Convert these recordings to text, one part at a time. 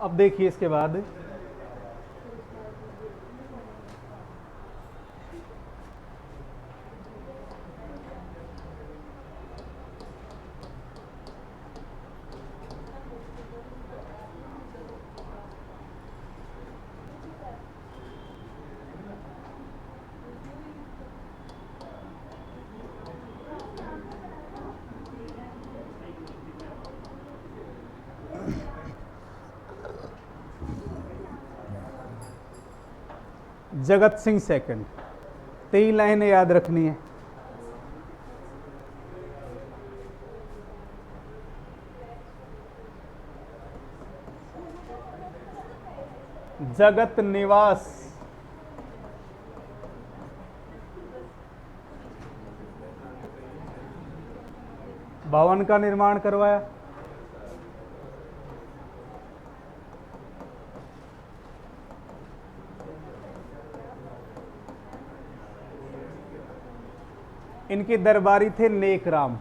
अब देखिए इसके बाद जगत सिंह सेकंड, 3 लाइनें याद रखनी है। जगत निवास, भवन का निर्माण करवाया। इनके दरबारी थे नेकराम।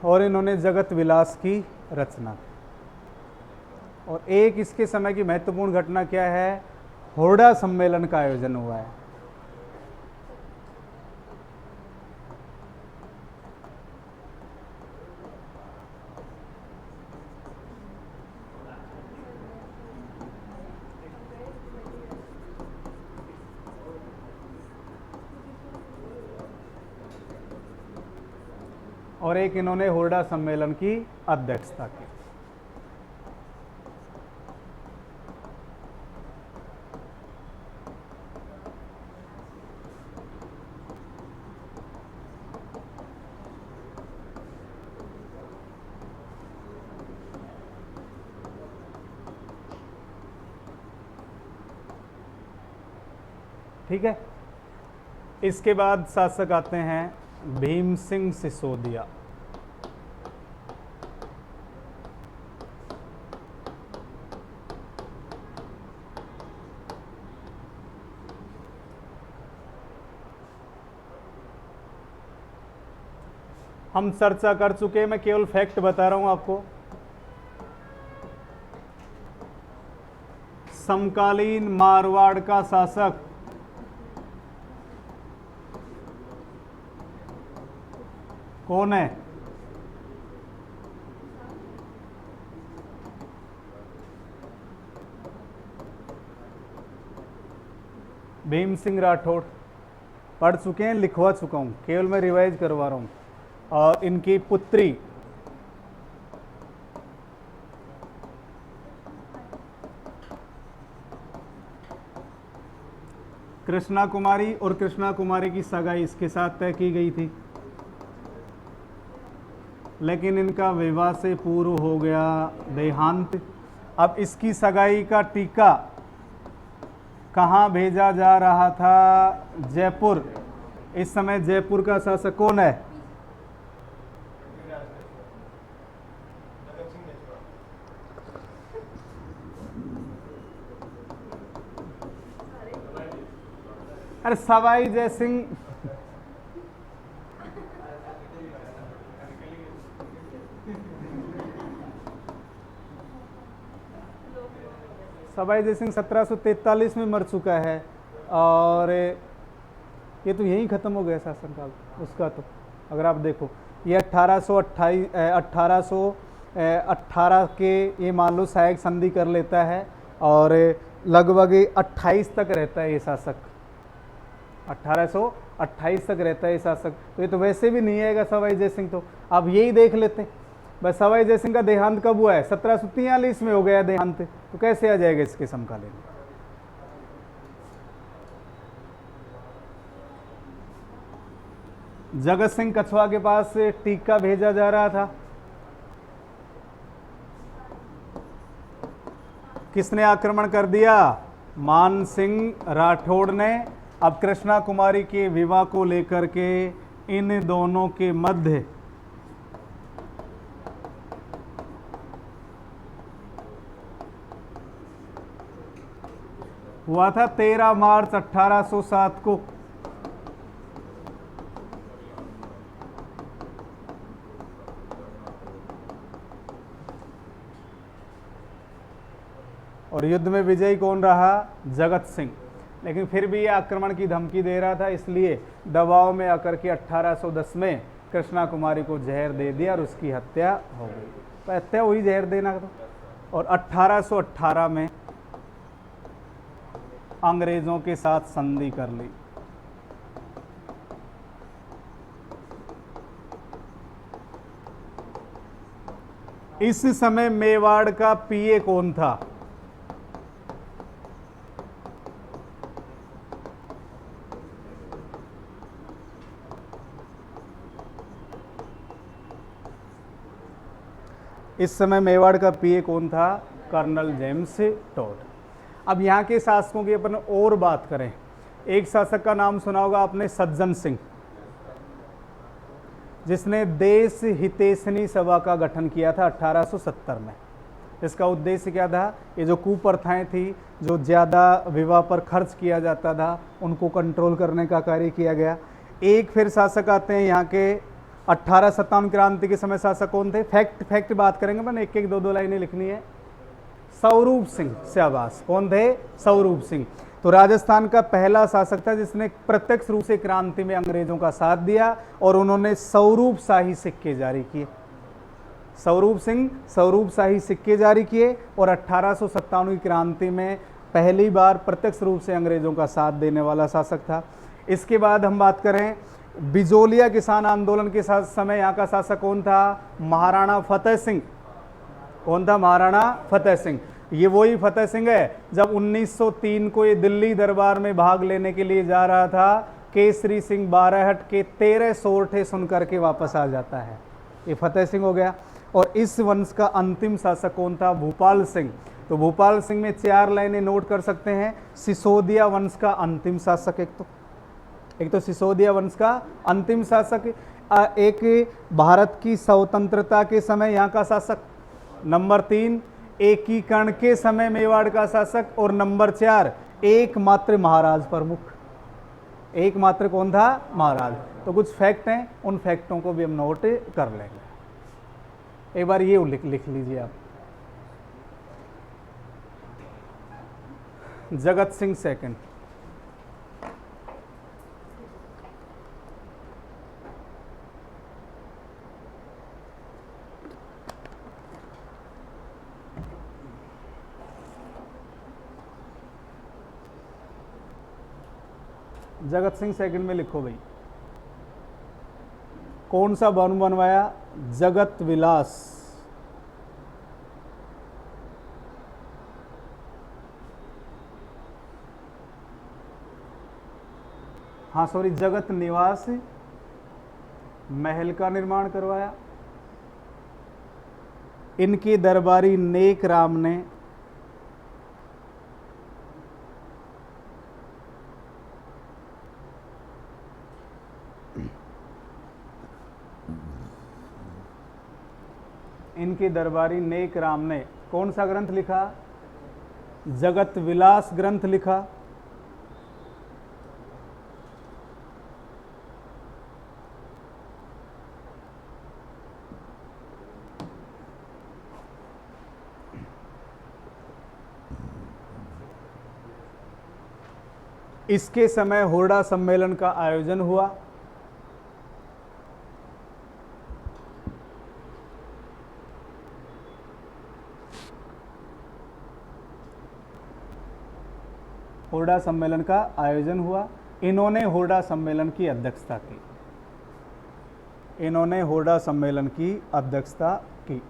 और इन्होंने जगत विलास की रचना। और एक इसके समय की महत्वपूर्ण घटना क्या है, होड़ा सम्मेलन का आयोजन हुआ है। और एक इन्होंने होड़ा सम्मेलन की अध्यक्षता की। ठीक है। इसके बाद शासक आते हैं भीम सिंह सिसोदिया। हम चर्चा कर चुके हैं, मैं केवल फैक्ट बता रहा हूं आपको। समकालीन मारवाड़ का शासक कौन है? भीम सिंह राठौड़। पढ़ चुके हैं, लिखवा चुका हूं, केवल मैं रिवाइज करवा रहा हूं। और इनकी पुत्री कृष्णा कुमारी, और कृष्णा कुमारी की सगाई इसके साथ तय की गई थी, लेकिन इनका विवाह से पूर्व हो गया देहांत। अब इसकी सगाई का टीका कहाँ भेजा जा रहा था? जयपुर। इस समय जयपुर का शासक कौन है? अरे सवाई जय सिंह। सवाई जय सिंह 1743 में मर चुका है, और ये तो यहीं ख़त्म हो गया शासनकाल उसका। तो अगर आप देखो, ये 1818 के ये मान लो सहायक संधि कर लेता है, और लगभग 28 तक रहता है ये शासक। 1828 तक रहता है ये शासक। तो ये तो वैसे भी नहीं आएगा सवाई जय सिंह। तो अब यही देख लेते हैं, बस सवाई जय सिंह का देहांत कब हुआ है? 1743 में हो गया देहांत। तो कैसे आ जाएगा इसके समकालीन? जगत सिंह कछवा के पास से टीका भेजा जा रहा था। किसने आक्रमण कर दिया? मान सिंह राठौड़ ने। अब कृष्णा कुमारी के विवाह को लेकर के इन दोनों के मध्य हुआ था 13 मार्च 1807 को। और युद्ध में विजयी कौन रहा? जगत सिंह। लेकिन फिर भी ये आक्रमण की धमकी दे रहा था, इसलिए दबाव में आकर के 1810 में कृष्णा कुमारी को जहर दे दिया और उसकी हत्या हो गई। तो हत्या हुई जहर देना तो। और 1818 में अंग्रेजों के साथ संधि कर ली। इस समय मेवाड़ का पीए कौन था? इस समय मेवाड़ का पीए कौन था? Colonel James Tod. अब यहाँ के शासकों की अपन और बात करें, एक शासक का नाम सुना होगा आपने, सज्जन सिंह, जिसने देश हितैषणी सभा का गठन किया था 1870 में। इसका उद्देश्य क्या था? ये जो कुप्रथाएं थी, जो ज़्यादा विवाह पर खर्च किया जाता था, उनको कंट्रोल करने का कार्य किया गया। एक फिर शासक आते हैं यहाँ के 1857 क्रांति के समय शासक कौन थे? फैक्ट बात करेंगे, मैंने एक एक दो लाइनें लिखनी है। स्वरूप सिंह। शाबाश। कौन थे? स्वरूप सिंह। तो राजस्थान का पहला शासक था जिसने प्रत्यक्ष रूप से क्रांति में अंग्रेजों का साथ दिया और उन्होंने स्वरूप शाही सिक्के जारी किए। स्वरूप सिंह स्वरूप शाही सिक्के जारी किए और 1857 की क्रांति में पहली बार प्रत्यक्ष रूप से अंग्रेजों का साथ देने वाला शासक था। इसके बाद हम बात करें बिजोलिया किसान आंदोलन के समय यहाँ का शासक कौन था? महाराणा फतेह सिंह। कौन था? महाराणा फतेह सिंह। ये वही फतेह सिंह है जब 1903 को ये दिल्ली दरबार में भाग लेने के लिए जा रहा था, केसरी सिंह बारहट के 13 सोरठे सुन करके वापस आ जाता है। ये फतेह सिंह हो गया। और इस वंश का अंतिम शासक कौन था? भूपाल सिंह। तो भूपाल सिंह में 4 लाइनें नोट कर सकते हैं। सिसोदिया वंश का अंतिम शासक एक तो सिसोदिया वंश का अंतिम शासक, एक भारत की स्वतंत्रता के समय यहाँ का शासक, नंबर 3 एकीकरण के समय मेवाड़ का शासक, और नंबर 4 एकमात्र महाराज प्रमुख। एकमात्र कौन था? महाराज। तो कुछ फैक्ट हैं, उन फैक्टों को भी हम नोट कर लेंगे। एक बार ये लिख लीजिए आप। जगत सिंह सेकंड। जगत सिंह सेकंड में लिखो भाई। कौन सा भवन बनवाया? जगत विलास। हाँ सॉरी, जगत निवास महल का निर्माण करवाया। इनके दरबारी नेक राम ने कौन सा ग्रंथ लिखा? जगत विलास ग्रंथ लिखा। इसके समय हुरडा सम्मेलन का आयोजन हुआ। हुरडा सम्मेलन का आयोजन हुआ। इन्होंने हुरडा सम्मेलन की अध्यक्षता की। इन्होंने हुरडा सम्मेलन की अध्यक्षता की।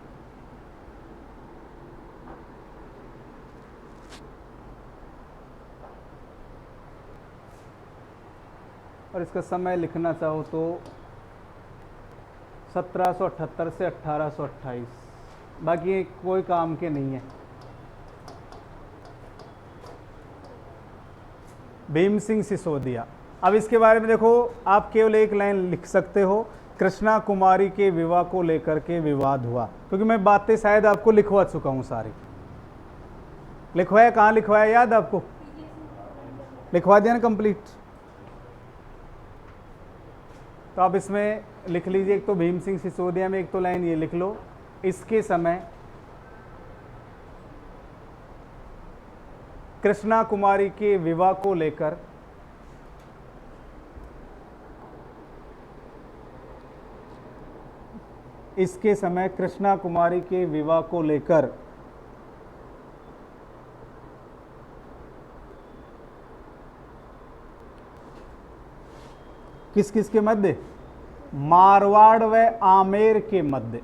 और इसका समय लिखना चाहो तो 1778 से 1828। बाकी कोई काम के नहीं है। भीम सिंह सिसोदिया। अब इसके बारे में देखो, आप केवल एक लाइन लिख सकते हो, कृष्णा कुमारी के विवाह को लेकर के विवाद हुआ, क्योंकि मैं बातें शायद आपको लिखवा चुका हूं सारी। लिखवाया कहाँ लिखवाया? याद आपको? लिखवा दिया ना कंप्लीट। तो आप इसमें लिख लीजिए, एक तो भीम सिंह सिसोदिया में एक तो लाइन ये लिख लो, इसके समय कृष्णा कुमारी के विवाह को लेकर इसके समय कृष्णा कुमारी के विवाह को लेकर किस किस के मध्य? मारवाड़ व आमेर के मध्य।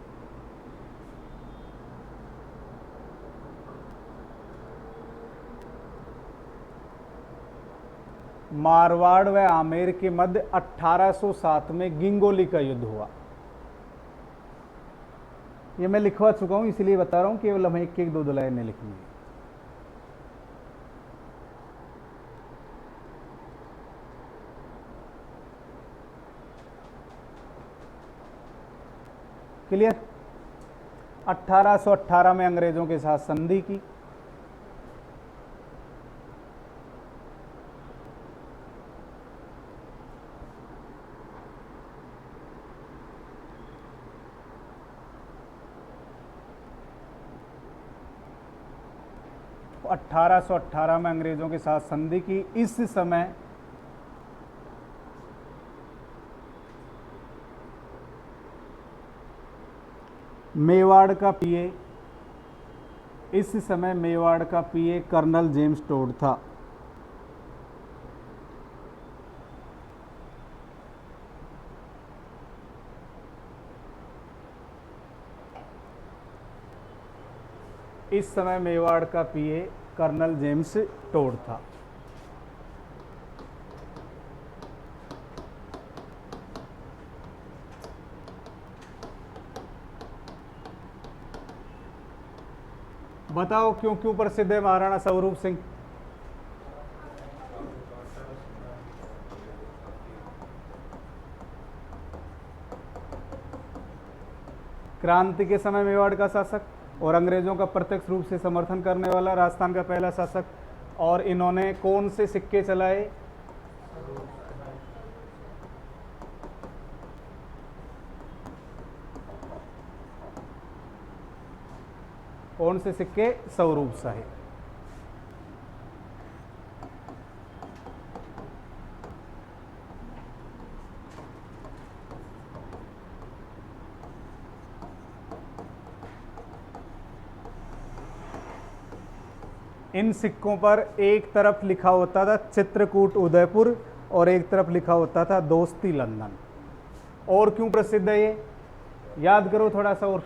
मारवाड़ व आमेर के मध्य 1807 में गिंगोली का युद्ध हुआ। ये मैं लिखवा चुका हूं, इसलिए बता रहा हूं, केवल हमें एक एक दो लाइनें लिखनी है। क्लियर? 1818 में अंग्रेजों के साथ संधि की। तो 1818 में अंग्रेजों के साथ संधि की। इस समय मेवाड़ का पीए कर्नल जेम्स टोड था। इस समय मेवाड़ का पीए कर्नल जेम्स टोड था। बताओ क्यों क्यों प्रसिद्ध है महाराणा स्वरूप सिंह? क्रांति के समय मेवाड़ का शासक और अंग्रेजों का प्रत्यक्ष रूप से समर्थन करने वाला, राजस्थान का पहला शासक। और इन्होंने कौन से सिक्के चलाए? कौन से सिक्के? स्वरूप शाही। इन सिक्कों पर एक तरफ लिखा होता था चित्रकूट उदयपुर और एक तरफ लिखा होता था दोस्ती लंदन। और क्यों प्रसिद्ध है ये? याद करो थोड़ा सा और।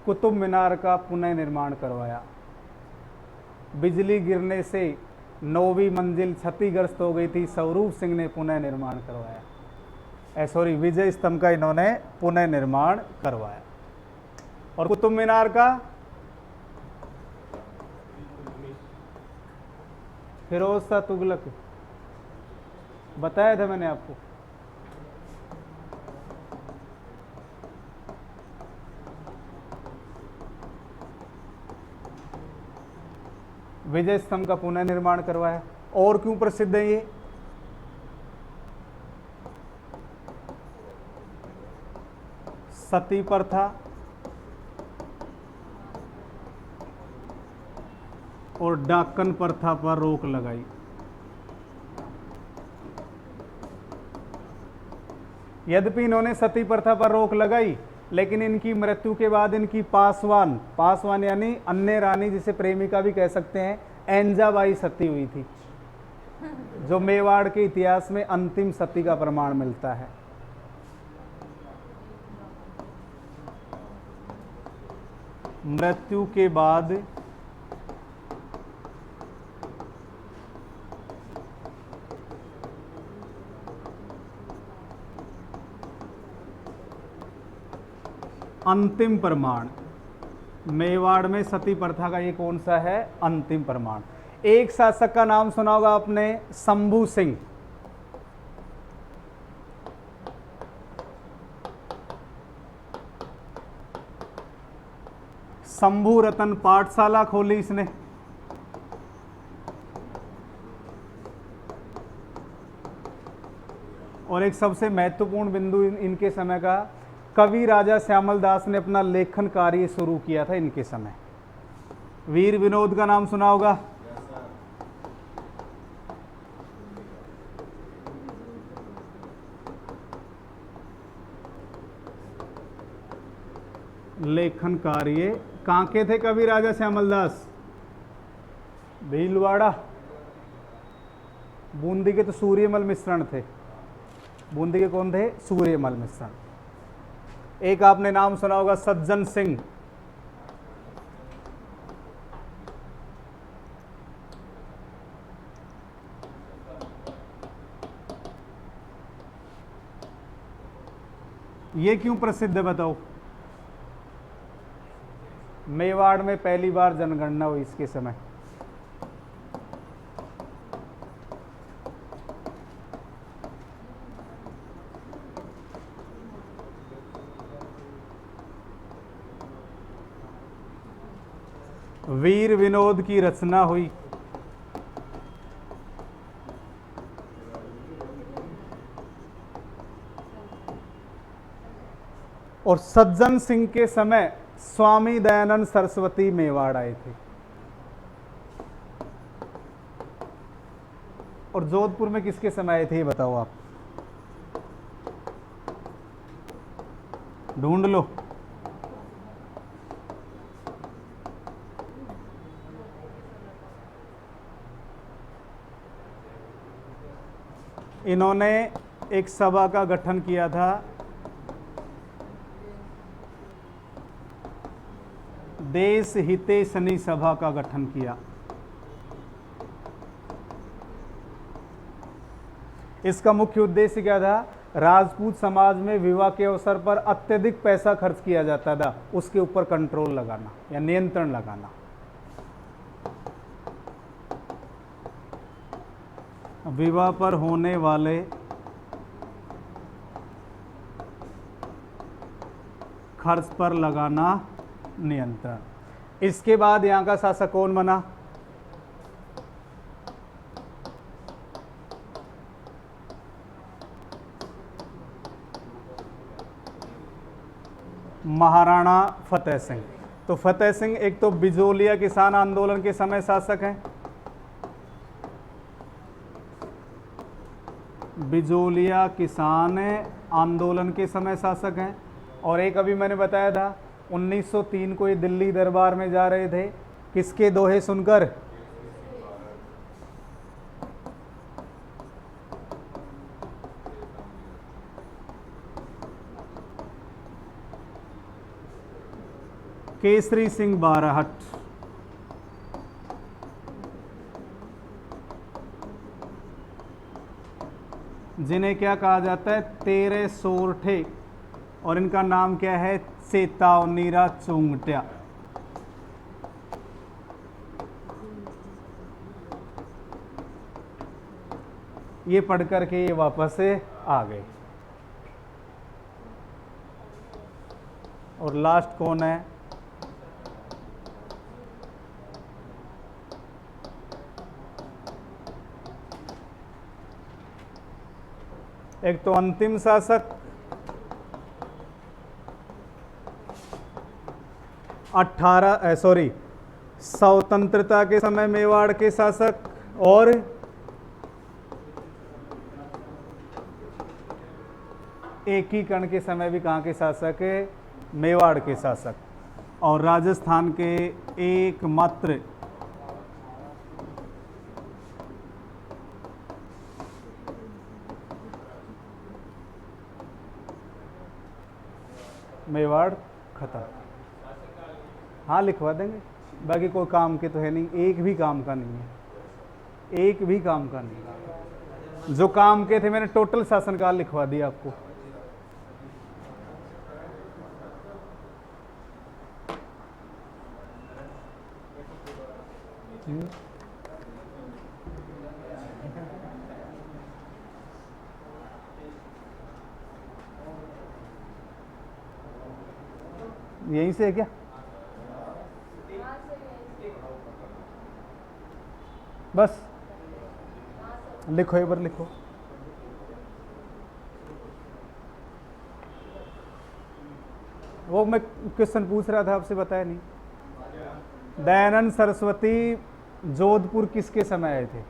कुतुब मीनार का पुनः निर्माण करवाया। बिजली गिरने से 9वीं मंजिल क्षतिग्रस्त हो गई थी, स्वरूप सिंह ने पुनः निर्माण करवाया। सॉरी, विजय स्तंभ का इन्होंने पुनः निर्माण करवाया। और कुतुब मीनार का फिरोज शाह तुगलक, बताया था मैंने आपको। विजय स्तंभ का पुनः निर्माण करवाया। और क्यों प्रसिद्ध है ये? सती प्रथा और डाकन प्रथा पर रोक लगाई। यद्यपि इन्होंने सती प्रथा पर रोक लगाई, लेकिन इनकी मृत्यु के बाद इनकी पासवान यानी अन्य रानी, जिसे प्रेमिका भी कह सकते हैं, एंजाबाई सती हुई थी, जो मेवाड़ के इतिहास में अंतिम सती का प्रमाण मिलता है। मृत्यु के बाद अंतिम प्रमाण, मेवाड़ में सती प्रथा का ये कौन सा है? अंतिम प्रमाण। एक शासक का नाम सुना होगा आपने, शंभू सिंह। शंभू रतन पाठशाला खोली इसने। और एक सबसे महत्वपूर्ण बिंदु इनके समय का, कवि राजा श्यामल दास ने अपना लेखन कार्य शुरू किया था इनके समय? वीर विनोद का नाम सुना होगा। लेखन कार्य कहाँ के थे कवि राजा श्यामल दास? भीलवाड़ा। बूंदी के तो सूर्यमल मिश्रण थे। बूंदी के कौन थे? सूर्यमल मिश्रण। एक आपने नाम सुना होगा सज्जन सिंह। ये क्यों प्रसिद्ध है बताओ? मेवाड़ में पहली बार जनगणना हुई इसके समय। वीर विनोद की रचना हुई। और सज्जन सिंह के समय स्वामी दयानंद सरस्वती मेवाड़ आए थे। और जोधपुर में किसके समय आए थे ये बताओ आप? ढूंढ लो। इन्होंने एक सभा का गठन किया था, देश हितैषणी सभा का गठन किया। इसका मुख्य उद्देश्य क्या था? राजपूत समाज में विवाह के अवसर पर अत्यधिक पैसा खर्च किया जाता था, उसके ऊपर कंट्रोल लगाना या नियंत्रण लगाना। विवाह पर होने वाले खर्च पर लगाना नियंत्रण। इसके बाद यहां का शासक कौन बना? महाराणा फतेह सिंह। तो फतेह सिंह एक तो बिजोलिया किसान आंदोलन के समय शासक हैं, बिजोलिया किसान आंदोलन के समय शासक हैं। और एक अभी मैंने बताया था 1903 को ये दिल्ली दरबार में जा रहे थे, किसके दोहे सुनकर? केसरी सिंह बारहट। जिन्हें क्या कहा जाता है? तेरे सोरठे। और इनका नाम क्या है? चेतावनीरा चुंगट्या। ये पढ़ करके ये वापस आ गए। और लास्ट कौन है? एक तो अंतिम शासक स्वतंत्रता के समय मेवाड़ के शासक, और एकीकरण के समय भी कहाँ के शासक? मेवाड़ के शासक। और राजस्थान के एकमात्र मेवाड़ खत्म। हाँ लिखवा देंगे, बाकी कोई काम के तो है नहीं, एक भी काम का नहीं है, एक भी काम का नहीं। जो काम के थे मैंने टोटल शासनकाल लिखवा दिया आपको। यहीं से है क्या? बस लिखो, एक बार लिखो। वो मैं क्वेश्चन पूछ रहा था आपसे, बताया नहीं। दयानंद सरस्वती जोधपुर किसके समय आए थे?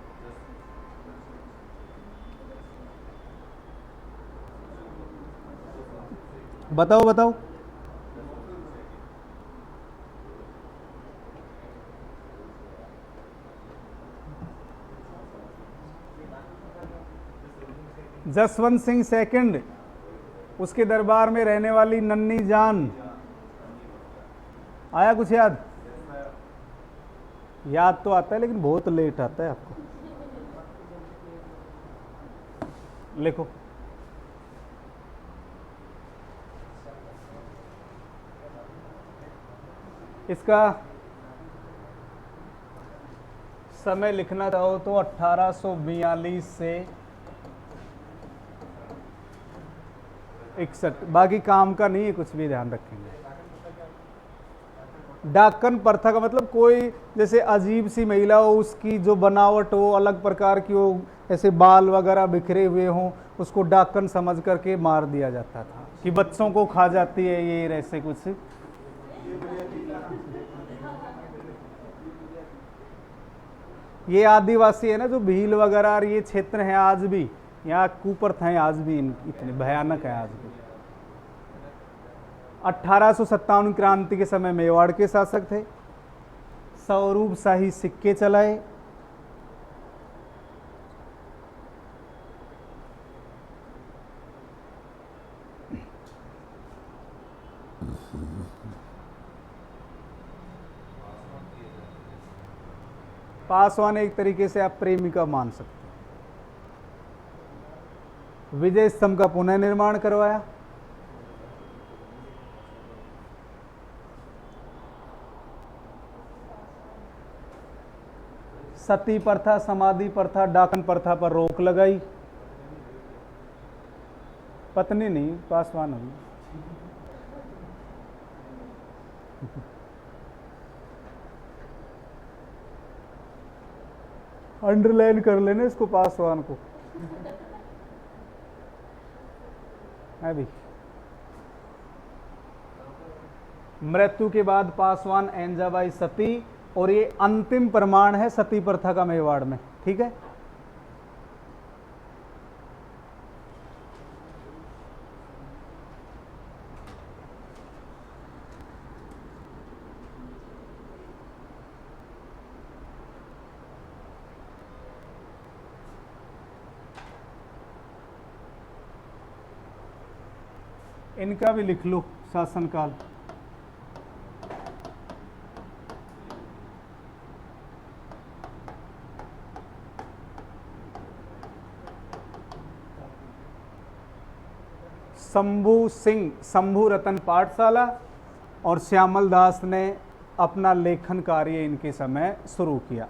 बताओ बताओ। जसवंत सिंह सेकंड, उसके दरबार में रहने वाली नन्ही जान। आया कुछ याद? याद तो आता है लेकिन बहुत लेट आता है आपको। लिखो। इसका समय लिखना चाहो तो 1842 से 61। बाकी काम का नहीं है कुछ भी, ध्यान रखेंगे। डाकन प्रथा का मतलब कोई जैसे अजीब सी महिला हो, उसकी जो बनावट हो अलग प्रकार की हो, ऐसे बाल वगैरह बिखरे हुए हों, उसको डाकन समझ करके मार दिया जाता था कि बच्चों को खा जाती है ये, ऐसे कुछ। ये आदिवासी है ना जो भील वगैरह और ये क्षेत्र हैं, आज भी यहाँ कुप्रथा हैं, आज भी इतने भयानक है आज भी। 1857 क्रांति के समय मेवाड़ के शासक थे, स्वरूप शाही सिक्के चलाए। पासवान एक तरीके से आप प्रेमिका मान सकते हैं। विजय स्तंभ का पुनः निर्माण करवाया। सती प्रथा, समाधि प्रथा, डाकन प्रथा पर रोक लगाई। पत्नी नहीं, पासवान हुई। अंडरलाइन कर लेना इसको, पासवान को। है भी। मृत्यु के बाद पासवान एंजाबाई सती, और ये अंतिम प्रमाण है सती प्रथा का मेवाड़ में। ठीक है। इनका भी लिख लो, शासनकाल। शंभू सिंह, शंभू रतन पाठशाला, और श्यामल दास ने अपना लेखन कार्य इनके समय शुरू किया।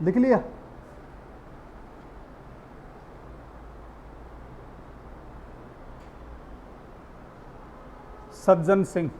लिख लिया? सज्जन सिंह,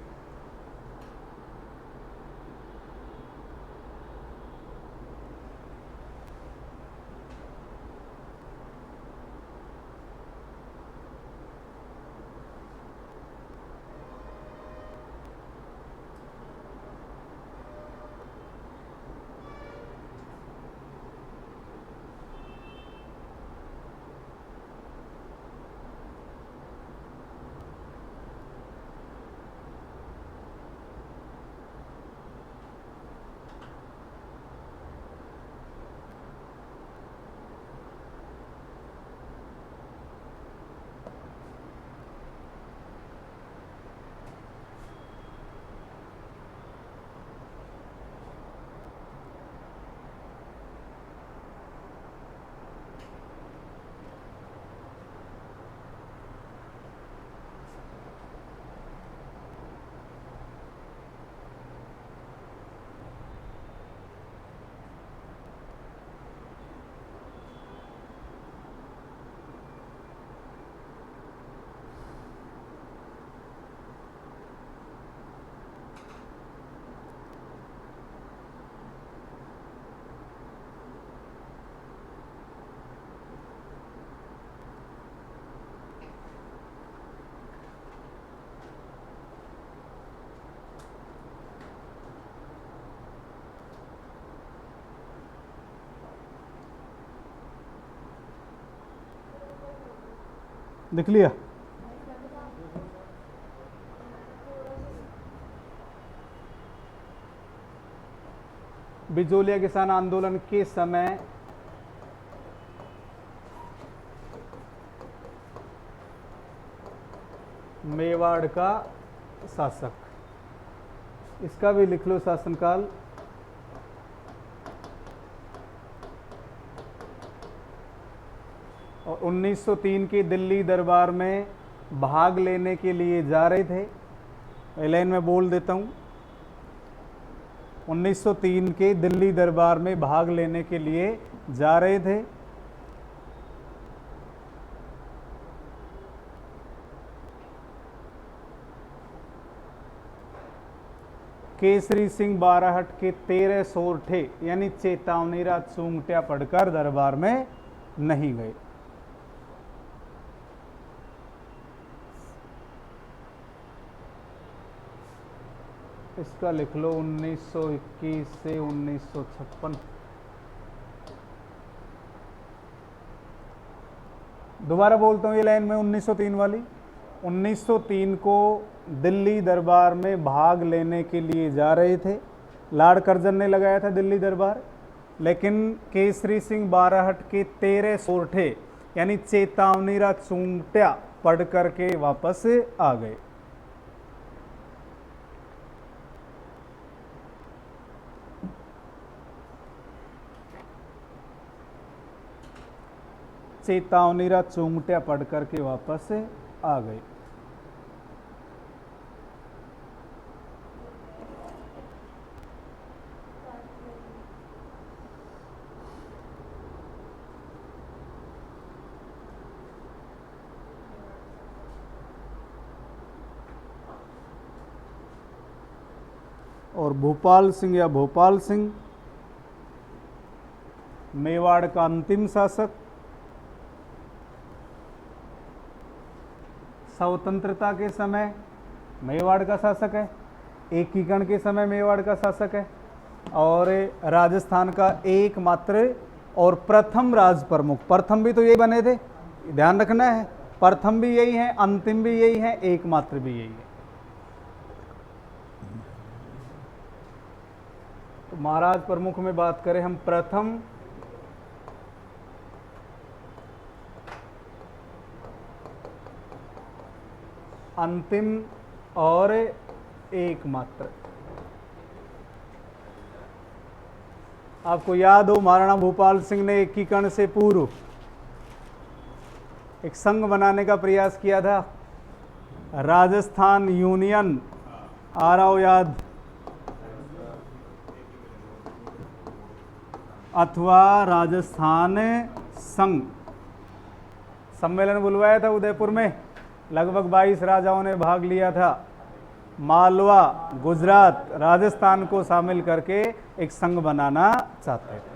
लिख लिया। बिजोलिया किसान आंदोलन के समय मेवाड़ का शासक, इसका भी लिख लो शासनकाल। और 1903 के दिल्ली दरबार में भाग लेने के लिए जा रहे थे। लाइन में बोल देता हूं, 1903 के दिल्ली दरबार में भाग लेने के लिए जा रहे थे। केसरी सिंह बाराहट के 13 सोरठे यानी चेतावनीरा चूंगटिया पढ़कर दरबार में नहीं गए। इसका लिख लो 1921 से 1956। दोबारा बोलता हूं ये लाइन में 1903 वाली। 1903 को दिल्ली दरबार में भाग लेने के लिए जा रहे थे। लॉर्ड कर्जन ने लगाया था दिल्ली दरबार, लेकिन केसरी सिंह बाराहट के 13 सोरठे यानी चेतावनीरा चूंगटिया पढ़ करके वापस आ गए। चेतावनीरा चूंगटिया पढ़ करके वापस आ गए। और भूपाल सिंह या भोपाल सिंह मेवाड़ का अंतिम शासक। स्वतंत्रता के समय मेवाड़ का शासक है, एकीकरण के समय मेवाड़ का शासक है, और राजस्थान का एकमात्र और प्रथम राज प्रमुख। प्रथम भी तो यही बने थे, ध्यान रखना है। प्रथम भी यही है, अंतिम भी यही है, एकमात्र भी यही है। तो महाराज प्रमुख में बात करें हम, प्रथम, अंतिम और एकमात्र। आपको याद हो महाराणा भूपाल सिंह ने एकीकरण से पूर्व एक संघ बनाने का प्रयास किया था, राजस्थान यूनियन। आ रहा हो याद? अथवा राजस्थान संघ। सम्मेलन बुलवाया था उदयपुर में, लगभग 22 राजाओं ने भाग लिया था। मालवा, गुजरात, राजस्थान को शामिल करके एक संघ बनाना चाहते थे।